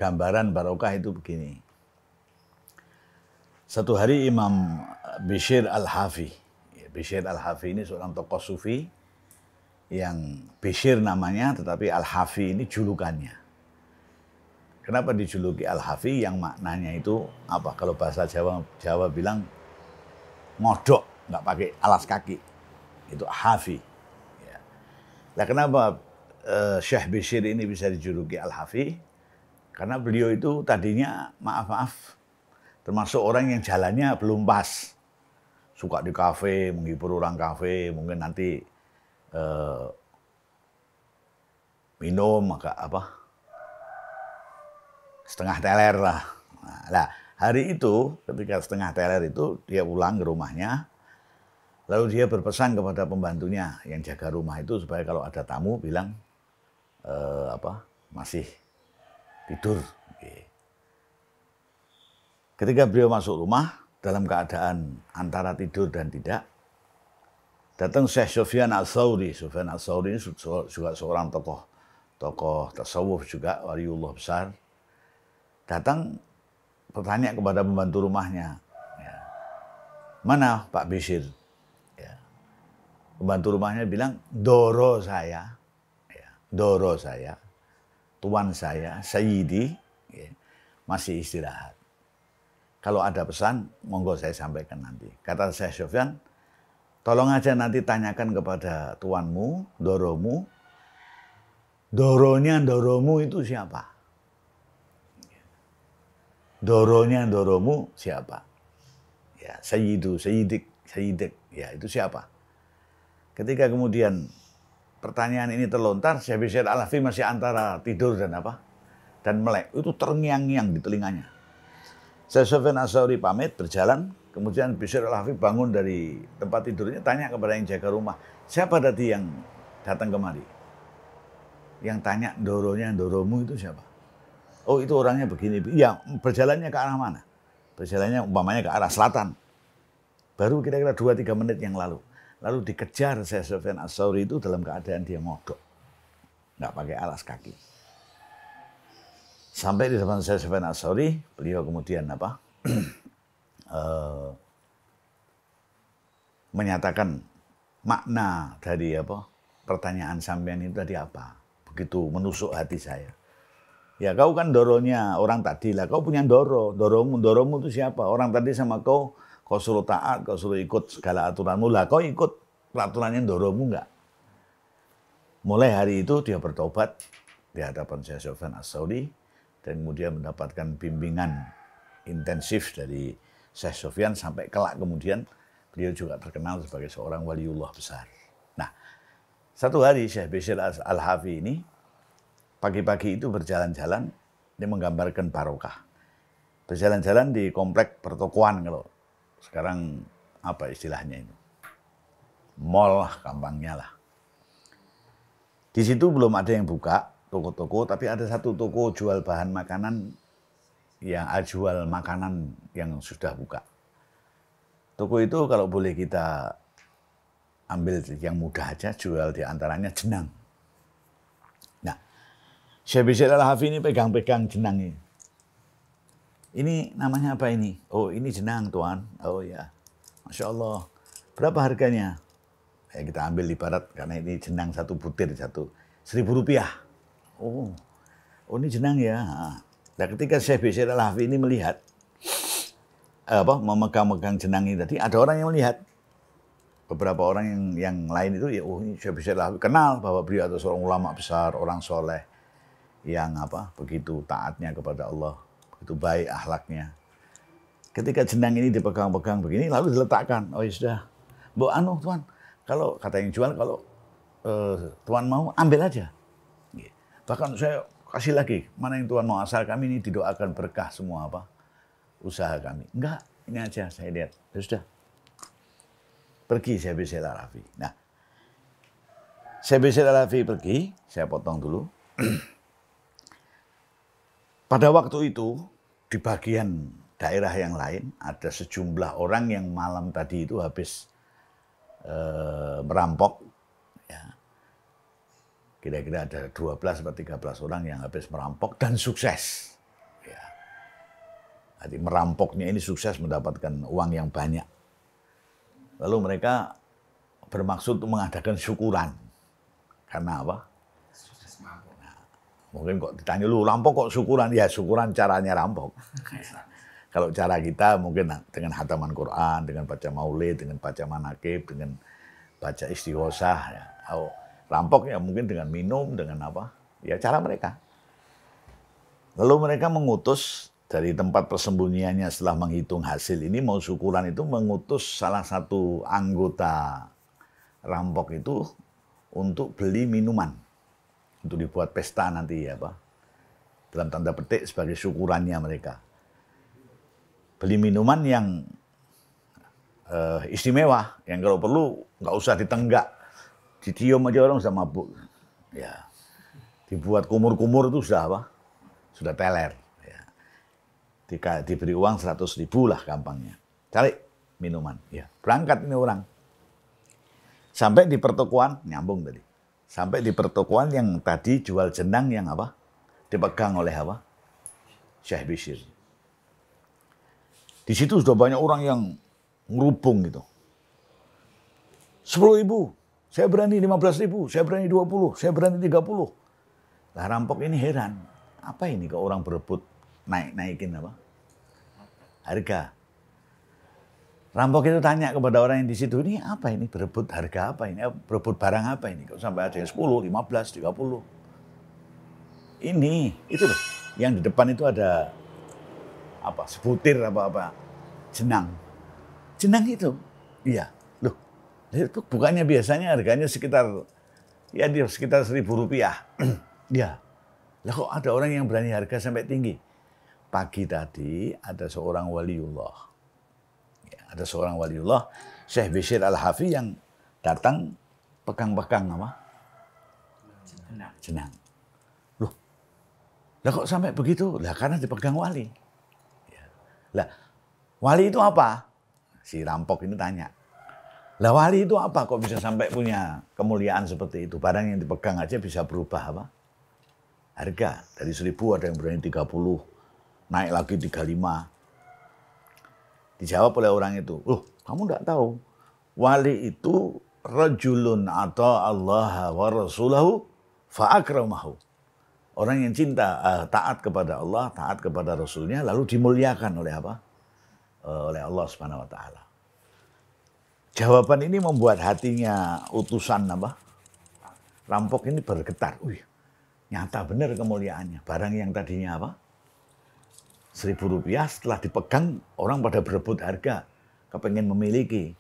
gambaran barokah itu begini. Satu hari Imam Bishr Al-Hafi. Bishr Al-Hafi ini seorang tokoh sufi yang Bishr namanya, tetapi Al-Hafi ini julukannya. Kenapa dijuluki Al-Hafi? Yang maknanya itu apa? Kalau bahasa Jawa bilang ngodok, nggak pakai alas kaki. Itu Hafi. Ya. Nah, kenapa Syekh Bishr ini bisa dijuluki Al-Hafi? Karena beliau itu tadinya, maaf, termasuk orang yang jalannya belum pas. Suka di kafe, menghibur orang kafe, mungkin nanti minum agak setengah teler lah. Nah, hari itu ketika setengah teler itu dia pulang ke rumahnya, lalu dia berpesan kepada pembantunya yang jaga rumah itu supaya kalau ada tamu bilang masih tidur. Ketika beliau masuk rumah dalam keadaan antara tidur dan tidak, datang Syekh Sufyan Ats-Tsauri. Sufyan Ats-Tsauri ini juga seorang tokoh tasawuf juga, waliullah besar. Datang bertanya kepada pembantu rumahnya, ya, mana Pak Bishr? Ya. Pembantu rumahnya bilang, doro saya, tuan saya, Sayyidi, ya, masih istirahat. Kalau ada pesan, monggo saya sampaikan nanti. Kata Syekh Sufyan, tolong aja nanti tanyakan kepada tuanmu, doromu, doromu itu siapa? Doromu siapa? Ya, sayyidik, ya itu siapa? Ketika kemudian pertanyaan ini terlontar, Syekh Bishr Al-Hafi masih antara tidur dan melek. Itu terngiang-ngiang di telinganya. Syekh Sufyan Ats-Tsauri pamit berjalan, kemudian Bishr Al-Hafi bangun dari tempat tidurnya, tanya kepada yang jaga rumah, siapa tadi yang datang kemari? Yang tanya doromu itu siapa? Oh, itu orangnya begini. Ya, berjalannya ke arah mana? Berjalannya umpamanya ke arah selatan. Baru kira-kira 2-3 menit yang lalu. Lalu dikejar Syekh Sufyan Ats-Tsauri itu dalam keadaan dia ngodok. Nggak pakai alas kaki. Sampai di depan Syekh Sufyan Ats-Tsauri, beliau kemudian menyatakan makna dari pertanyaan sampean itu tadi apa? Begitu menusuk hati saya. Ya kau kan doronya orang tadi lah, kau punya doromu itu siapa? Orang tadi sama kau suruh taat, kau suruh ikut segala aturanmu lah, kau ikut peraturannya doromu enggak? Mulai hari itu dia bertobat di hadapan Syekh Sufyan Ats-Tsauri dan kemudian mendapatkan bimbingan intensif dari Syekh Sufyan sampai kelak kemudian beliau juga terkenal sebagai seorang waliullah besar. Nah, satu hari Syekh Bishr Al-Hafi ini pagi-pagi itu berjalan-jalan, dia menggambarkan barokah. Berjalan-jalan di komplek pertokoan, kalau sekarang apa istilahnya itu? Mall lah, gampangnya lah. Di situ belum ada yang buka, toko-toko, tapi ada satu toko jual bahan makanan, jual makanan yang sudah buka. Toko itu kalau boleh kita ambil yang mudah aja, jual di antaranya jenang. Syekh Bishr Al-Hafi ini pegang-pegang jenang ini. Ini namanya apa ini? Oh, ini jenang, Tuan. Oh ya, Masya Allah. Berapa harganya? Ya, kita ambil ibarat, karena ini jenang satu butir, Rp1.000. Oh, ini jenang ya. Nah, ketika Syekh Bishr Al-Hafi ini melihat, memegang-megang jenang ini tadi, ada orang yang melihat. Beberapa orang yang lain itu, ya, oh ini Syekh Bishr Al-Hafi. Kenal bahwa beliau adalah seorang ulama besar, orang soleh. Yang begitu taatnya kepada Allah, begitu baik akhlaknya. Ketika jenang ini dipegang-pegang begini, lalu diletakkan. Oh ya sudah, Tuan, kalau kata yang jual, kalau Tuan mau ambil aja. Bahkan saya kasih lagi, mana yang Tuan mau, asal kami ini didoakan berkah semua usaha kami. Enggak, ini aja saya lihat. Ya sudah, pergi Syekh Bishr Al-Hafi. Nah, Syekh Bishr Al-Hafi pergi, saya potong dulu. Pada waktu itu, di bagian daerah yang lain, ada sejumlah orang yang malam tadi itu habis merampok. Ya. Kira-kira ada 12 atau 13 orang yang habis merampok dan sukses. Jadi merampoknya ini sukses mendapatkan uang yang banyak. Lalu mereka bermaksud untuk mengadakan syukuran. Karena apa? Nah, mungkin kok ditanya lu rampok kok syukuran? Ya syukuran caranya rampok. Kalau cara kita mungkin dengan hataman Quran, dengan baca maulid, dengan baca manakib, dengan baca istighosah. Ya. Rampok ya mungkin dengan minum, dengan apa? Ya cara mereka. Lalu mereka mengutus dari tempat persembunyiannya setelah menghitung hasil ini mau syukuran itu mengutus salah satu anggota rampok itu untuk beli minuman untuk dibuat pesta nanti ya Pak. Dalam tanda petik sebagai syukurannya mereka. Beli minuman yang istimewa, yang kalau perlu nggak usah ditenggak, dicium aja orang sudah mabuk. Ya, dibuat kumur-kumur itu sudah apa? Sudah teler. Diberi uang 100.000 lah gampangnya. Cari minuman. Ya, berangkat ini orang. Sampai di pertokoan, nyambung tadi. Sampai di pertokoan yang tadi jual jenang yang apa? Dipegang oleh apa? Syekh Bishr. Di situ sudah banyak orang yang ngerubung gitu. 10.000, saya berani 15.000, saya berani 20, saya berani 30. Lah rampok ini heran. Apa ini kok orang berebut naikin apa? Harga. Rampok itu tanya kepada orang yang di situ, ini apa ini berebut harga apa ini? Berebut barang apa ini? Kok sampai ada yang 10, 15, 30. Ini, itu loh. Yang di depan itu ada apa? Sebutir apa-apa. Jenang. Jenang itu. Iya. Loh. Itu bukannya biasanya harganya sekitar 1.000 rupiah. Ya. Lah kok ada orang yang berani harga sampai tinggi? Pagi tadi ada seorang waliullah. Ya, ada seorang waliullah, Syekh Bishr Al-Hafi yang datang pegang-pegang apa? Jenang. Loh, lah kok sampai begitu? Lah karena dipegang wali. Ya. Lah, wali itu apa? Si rampok ini tanya. Lah wali itu apa? Kok bisa sampai punya kemuliaan seperti itu? Barang yang dipegang aja bisa berubah apa? Harga. Dari 1.000 ada yang berani 30. Naik lagi 35. Dijawab oleh orang itu, loh kamu enggak tahu, wali itu rajulun ata Allah wa rasulahu fa'akramahu. Orang yang cinta, taat kepada Allah, taat kepada Rasulnya, lalu dimuliakan oleh apa? Oleh Allah Subhanahu wa Ta'ala. Jawaban ini membuat hatinya utusan apa? Rampok ini bergetar. Wih, nyata benar kemuliaannya. Barang yang tadinya apa? 1.000 rupiah setelah dipegang orang pada berebut harga, kepengen memiliki.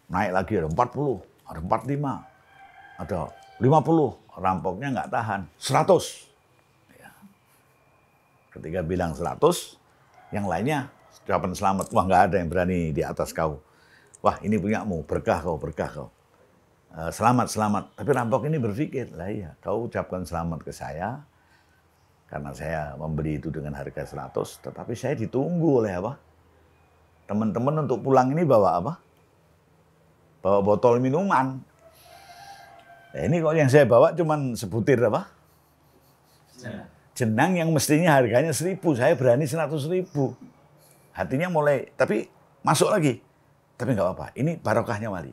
Naik lagi ada 40, ada 45, ada 50. Rampoknya nggak tahan, 100. Ya. Ketika bilang 100, yang lainnya ucapan selamat. Wah nggak ada yang berani di atas kau. Wah ini punyamu, berkah kau, berkah kau. Selamat, selamat. Tapi rampok ini berpikir, lah iya, kau ucapkan selamat ke saya, karena saya membeli itu dengan harga 100, tetapi saya ditunggu oleh apa? Teman-teman untuk pulang ini bawa apa? Bawa botol minuman. Nah, ini kok yang saya bawa cuman sebutir apa? Jenang yang mestinya harganya 1.000, saya berani 100.000. Hatinya mulai, tapi masuk lagi. Tapi nggak apa-apa, ini barokahnya wali.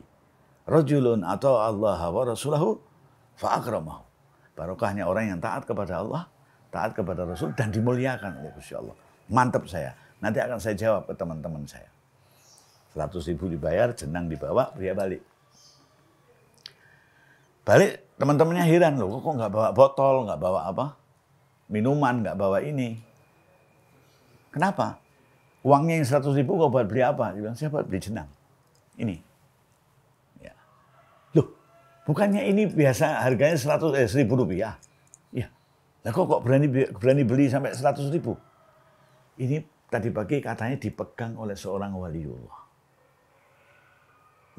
Rajulun atau Allah wa rasulahu fa'akramahu. Barokahnya orang yang taat kepada Allah, taat kepada Rasul, dan dimuliakan oleh Gusti Allah. Mantap saya. Nanti akan saya jawab ke teman-teman saya. 100.000 dibayar, jenang dibawa, dia balik. Balik, teman-temannya heran loh, kok nggak bawa botol, nggak bawa apa? Minuman, nggak bawa ini. Kenapa? Uangnya yang 100.000 kok buat beli apa? Dia bilang, saya buat beli jenang. Ini. Ya. Loh, bukannya ini biasa harganya 1.000 rupiah? Lah kok berani beli sampai 100.000? Ini tadi pagi katanya dipegang oleh seorang waliullah.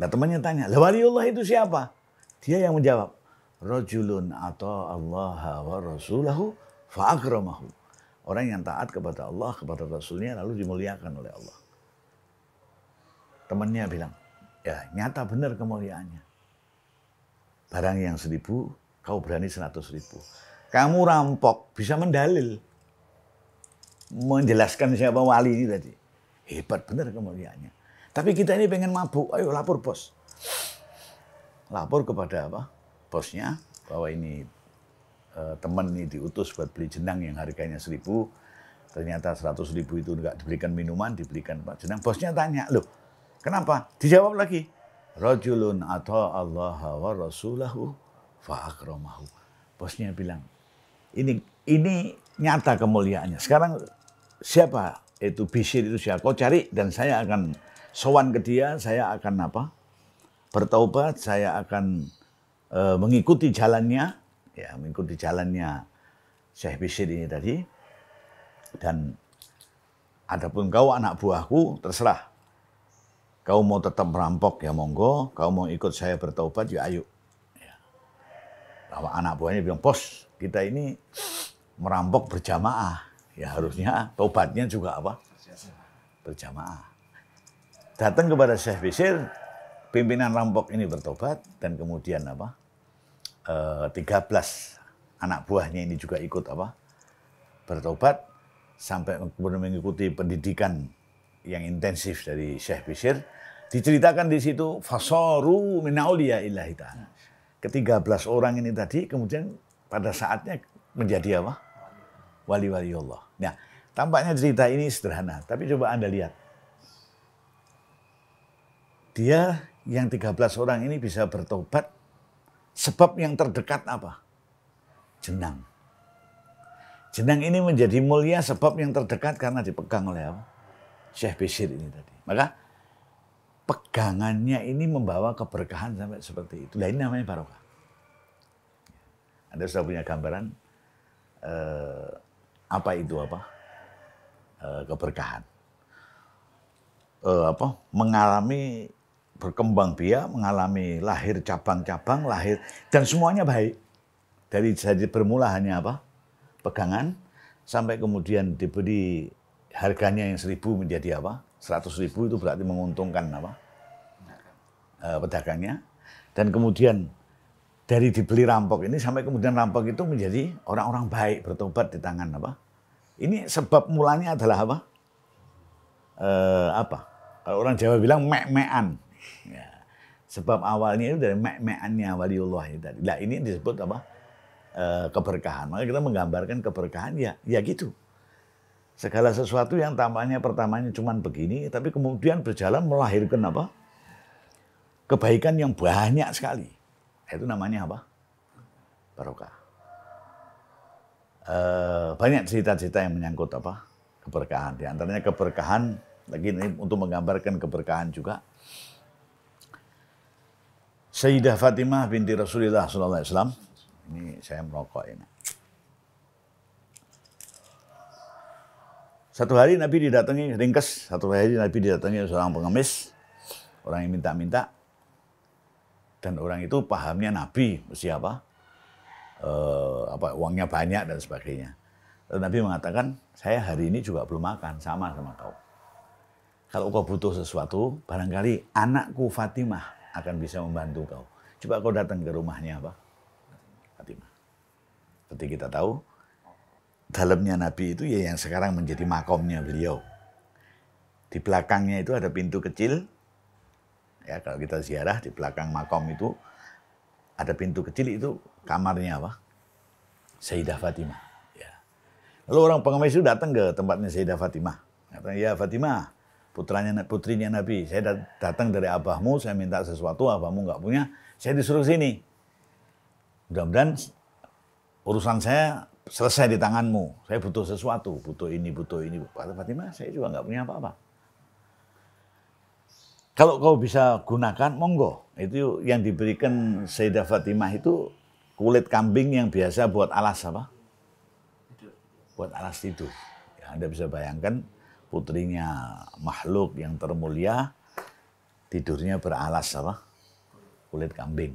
Nah temannya tanya, lah waliullah itu siapa? Dia yang menjawab, rajulun ata Allah wa rasulahu fa'akramahu. Orang yang taat kepada Allah, kepada Rasulnya, lalu dimuliakan oleh Allah. Temannya bilang, ya nyata benar kemuliaannya. Barang yang 1.000, kau berani 100.000. Kamu rampok, bisa mendalil. menjelaskan siapa wali ini tadi. Hebat benar kemuliaannya. Tapi kita ini pengen mabuk, ayo lapor bos. Lapor kepada apa? Bosnya bahwa ini teman ini diutus buat beli jenang yang harganya 1.000. Ternyata 100.000 itu enggak diberikan minuman, diberikan Pak jenang. Bosnya tanya, loh kenapa? Dijawab lagi. Rajulun ata'allah wa rasulahu fa'akramahu. Bosnya bilang, ini nyata kemuliaannya. Sekarang siapa itu Bishr itu siapa? Kau cari dan saya akan sowan ke dia, saya akan apa? Bertaubat, saya akan mengikuti jalannya, ya mengikuti jalannya Syekh Bishr ini tadi. Dan adapun kau anak buahku terserah. Kau mau tetap merampok ya monggo, kau mau ikut saya bertaubat ya ayo. Ya. Bahwa anak buahnya bilang, bos kita ini merampok berjamaah, ya harusnya taubatnya juga apa? Berjamaah. Datang kepada Syekh Bishr, pimpinan rampok ini bertobat dan kemudian apa? 13 anak buahnya ini juga ikut apa? Bertobat. Sampai kemudian mengikuti pendidikan yang intensif dari Syekh Bishr, diceritakan di situ fasaru min auliya'illahi ta'ala. Ke-13 orang ini tadi kemudian pada saatnya menjadi apa? Wali-wali Allah. Nah, tampaknya cerita ini sederhana, tapi coba Anda lihat. Dia yang 13 orang ini bisa bertobat sebab yang terdekat apa? Jenang. Jenang ini menjadi mulia sebab yang terdekat karena dipegang oleh apa? Syekh Bishr ini tadi. Maka pegangannya ini membawa keberkahan sampai seperti itu. Nah ini namanya barokah. Anda sudah punya gambaran apa itu apa? Keberkahan. Mengalami berkembang biak, mengalami lahir cabang-cabang, lahir dan semuanya baik. Dari jadi bermula hanya apa? Pegangan sampai kemudian diberi harganya yang 1.000 menjadi apa? 100.000 itu berarti menguntungkan apa? Pedagangnya. Dan kemudian dari dibeli rampok ini sampai kemudian rampok itu menjadi orang-orang baik bertobat di tangan apa? Ini sebab mulanya adalah apa? Kalau orang Jawa bilang mek-mekan. Ya. Sebab awalnya itu dari mek-mekannya waliullah itu tadi. Nah ini disebut apa? Keberkahan. Maka kita menggambarkan keberkahan ya gitu. Segala sesuatu yang tampaknya pertamanya cuma begini, tapi kemudian berjalan melahirkan apa? Kebaikan yang banyak sekali. Itu namanya apa? Barokah. Banyak cerita-cerita yang menyangkut apa? Keberkahan. Di antaranya keberkahan, lagi ini untuk menggambarkan keberkahan juga. Sayyidah Fatimah binti Rasulullah SAW. Ini saya merokok ini. Satu hari Nabi didatangi, ringkes, satu hari Nabi didatangi seorang pengemis, orang yang minta-minta, dan orang itu pahamnya Nabi, mesti apa? Uangnya banyak dan sebagainya. Lalu Nabi mengatakan, saya hari ini juga belum makan, sama kau. Kalau kau butuh sesuatu, barangkali anakku Fatimah akan bisa membantu kau. Coba kau datang ke rumahnya apa? Fatimah. Seperti kita tahu, dalamnya Nabi itu ya yang sekarang menjadi makomnya beliau. Di belakangnya itu ada pintu kecil. Ya kalau kita ziarah di belakang makom itu ada pintu kecil, itu kamarnya apa? Sayyidah Fatimah. Ya. Lalu orang pengemis itu datang ke tempatnya Sayyidah Fatimah. Katanya, ya Fatimah, putrinya Nabi, saya datang dari abahmu, saya minta sesuatu, abahmu nggak punya, saya disuruh sini. Mudah-mudahan urusan saya selesai di tanganmu. Saya butuh sesuatu, butuh ini. Kata Fatimah, saya juga nggak punya apa-apa. Kalau kau bisa gunakan, monggo. Itu yang diberikan Sayyidah Fatimah itu kulit kambing yang biasa buat alas apa? Buat alas tidur. Ya, Anda bisa bayangkan putrinya makhluk yang termulia tidurnya beralas apa? Kulit kambing.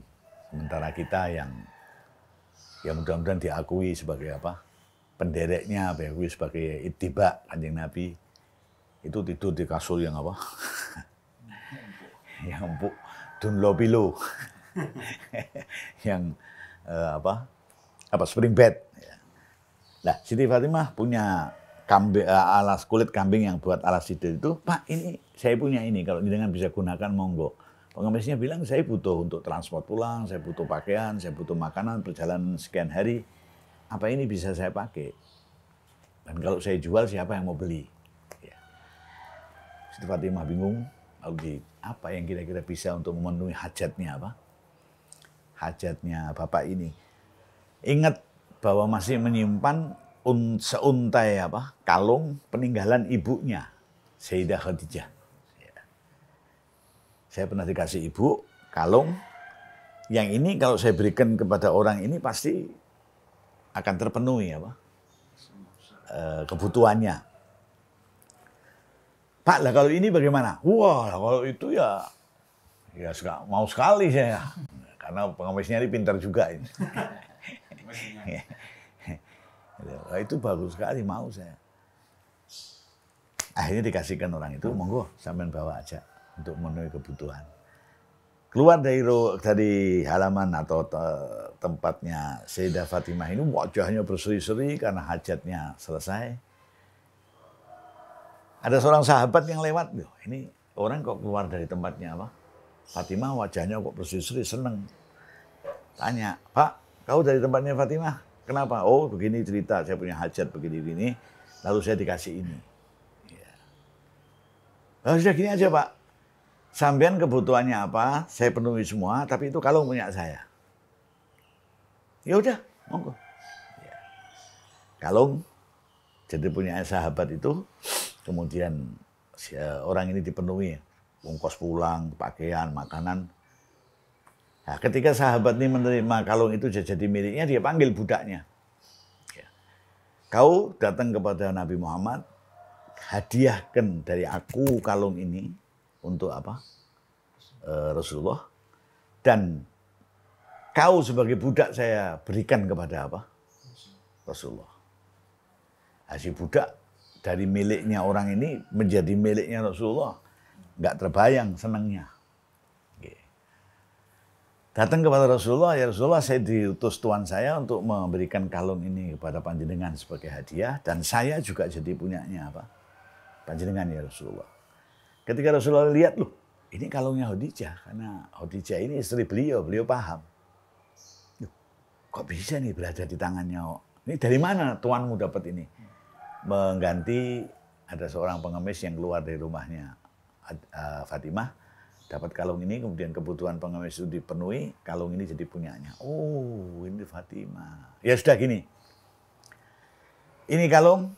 Sementara kita yang ya mudah-mudahan diakui sebagai apa? Pendereknya, diakui sebagai ittiba Kanjeng Nabi. Itu tidur di kasur yang apa? Yang empuk, Dunlopilo. Yang spring bed. Nah, Siti Fatimah punya kambing, alas kulit kambing yang buat alas sidir itu, Pak ini saya punya ini, kalau jenengan bisa gunakan monggo. Pengemisnya bilang saya butuh untuk transport pulang, saya butuh pakaian, saya butuh makanan, perjalanan sekian hari. Apa ini bisa saya pakai? Dan kalau saya jual siapa yang mau beli? Ya. Siti Fatimah bingung, lalu apa yang kira-kira bisa untuk memenuhi hajatnya apa? Hajatnya bapak ini. Ingat bahwa masih menyimpan seuntai apa? Kalung peninggalan ibunya, Sayyidah Khadijah. Ya. Saya pernah dikasih ibu kalung yang ini kalau saya berikan kepada orang ini pasti akan terpenuhi apa? Kebutuhannya. Pak lah kalau ini bagaimana? Wah kalau itu ya mau sekali saya. Karena pengemisnya ini pintar juga ini. Nah, itu bagus sekali, mau saya. Akhirnya dikasihkan orang itu, monggo sampean bawa aja untuk memenuhi kebutuhan. Keluar dari halaman atau tempatnya Sayyidah Fatimah ini wajahnya berseri-seri karena hajatnya selesai. Ada seorang sahabat yang lewat, loh, ini orang kok keluar dari tempatnya apa? Fatimah wajahnya kok berseri-seri, seneng. Tanya, Pak, kau dari tempatnya Fatimah? Kenapa? Oh begini cerita, saya punya hajat begini-begini, lalu saya dikasih ini. Ya. Nah, sudah gini aja Pak, sampean kebutuhannya apa, saya penuhi semua, tapi itu kalung punya saya. Ya udah, monggo. Ya. Kalung jadi punya sahabat itu, kemudian orang ini dipenuhi, ongkos pulang, pakaian, makanan. Nah, ketika sahabat ini menerima kalung itu jadi miliknya, dia panggil budaknya. Ya. Kau datang kepada Nabi Muhammad, hadiahkan dari aku kalung ini untuk apa? Rasulullah. Dan kau sebagai budak saya berikan kepada apa? Rasulullah. Nah, si budak dari miliknya orang ini menjadi miliknya Rasulullah. Nggak terbayang senangnya. Datang kepada Rasulullah, ya Rasulullah saya diutus Tuhan saya untuk memberikan kalung ini kepada panjenengan sebagai hadiah. Dan saya juga jadi punyanya apa? Panjenengan ya Rasulullah. Ketika Rasulullah lihat, loh ini kalungnya Khadijah. Karena Khadijah ini istri beliau paham. Loh, kok bisa nih berada di tangannya? Ini dari mana tuanmu dapat ini? Mengganti ada seorang pengemis yang keluar dari rumahnya Fatimah. Dapat kalung ini, kemudian kebutuhan pengemis itu dipenuhi, kalung ini jadi punyanya. Oh, ini Fatimah. Ya sudah gini, ini kalung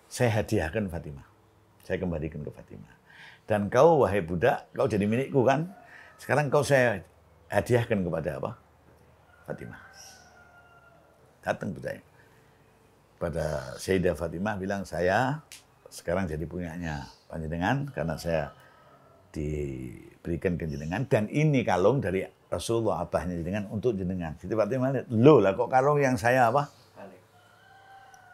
saya hadiahkan Fatimah. Saya kembalikan ke Fatimah. Dan kau, wahai budak, kau jadi milikku kan? Sekarang kau saya hadiahkan kepada apa? Fatimah. Datang budaknya. Pada Sayyidah Fatimah bilang, saya sekarang jadi punyanya panjenengan karena saya diberikan ke jenengan, dan ini kalung dari Rasulullah abahnya jenengan untuk jenengan. Siti Fatimah lihat, loh lah kok kalung yang saya apa?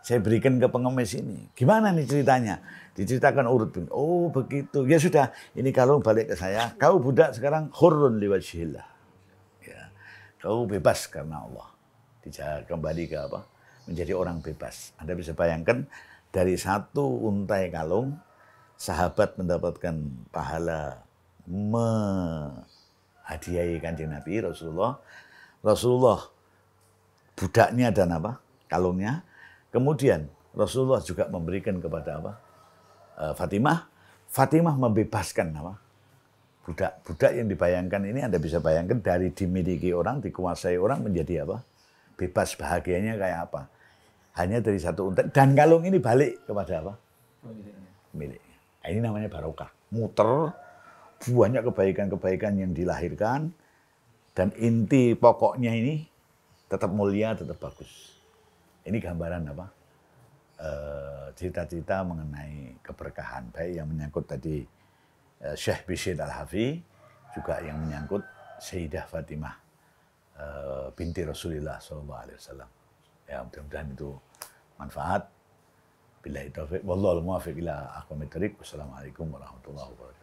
Saya berikan ke pengemis ini. Gimana nih ceritanya? Diceritakan urut. Oh begitu. Ya sudah, ini kalung balik ke saya. Kau budak sekarang hurrun liwajhillah. Ya. Kau bebas karena Allah. Kembali ke apa? Menjadi orang bebas. Anda bisa bayangkan dari satu untai kalung, sahabat mendapatkan pahala menghadiahi Kanjeng Nabi Rasulullah. Rasulullah budaknya dan apa? Kalungnya. Kemudian Rasulullah juga memberikan kepada apa? Fatimah. Fatimah membebaskan apa? Budak yang dibayangkan ini Anda bisa bayangkan dari dimiliki orang, dikuasai orang menjadi apa? Bebas, bahagianya kayak apa? Hanya dari satu untai, dan kalung ini balik kepada apa? Milik. Ini namanya barokah. Muter, banyak kebaikan-kebaikan yang dilahirkan, dan inti pokoknya ini tetap mulia, tetap bagus. Ini gambaran apa? Cerita-cerita mengenai keberkahan, baik yang menyangkut tadi Syekh Bishr Al-Hafi, juga yang menyangkut Sayyidah Fatimah binti Rasulullah SAW. Ya, mudah-mudahan itu manfaat. Billahi taufiq, wallahul muwaffiq ila aqwamit thoriq. Wassalamualaikum warahmatullahi wabarakatuh.